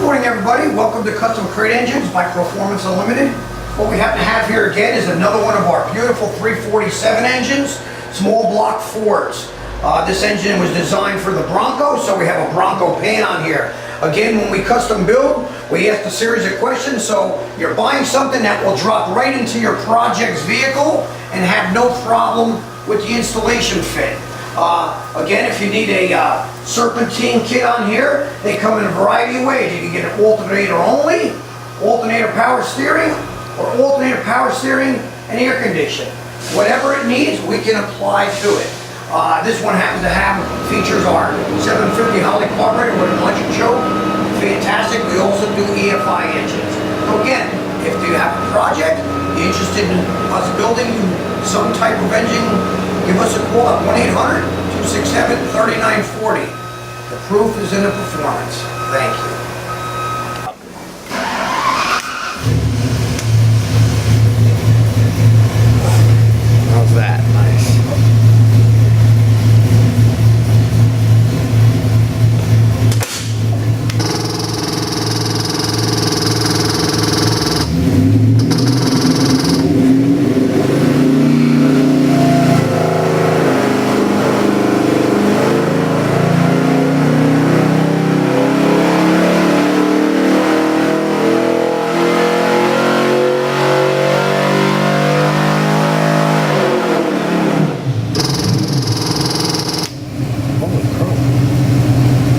Morning everybody, welcome to Custom Crate Engines by Proformance Unlimited. What we happen to have here again is another one of our beautiful 347 engines, small block Fords. This engine was designed for the Bronco, so we have a Bronco pan on here. Again, when we custom build, we ask a series of questions, so you're buying something that will drop right into your project's vehicle and have no problem with the installation fit. Again, if you need a serpentine kit on here, they come in a variety of ways. You can get an alternator only, alternator power steering, or alternator power steering and air conditioning. Whatever it needs, we can apply to it. This one happens to have features our 750 Holley carburetor with an electric choke. Fantastic. We also do EFI engines. So again, if you have a project, you're interested in us building some type of engine, give us a call at 1-800-267-3940. The proof is in the performance. Thank you.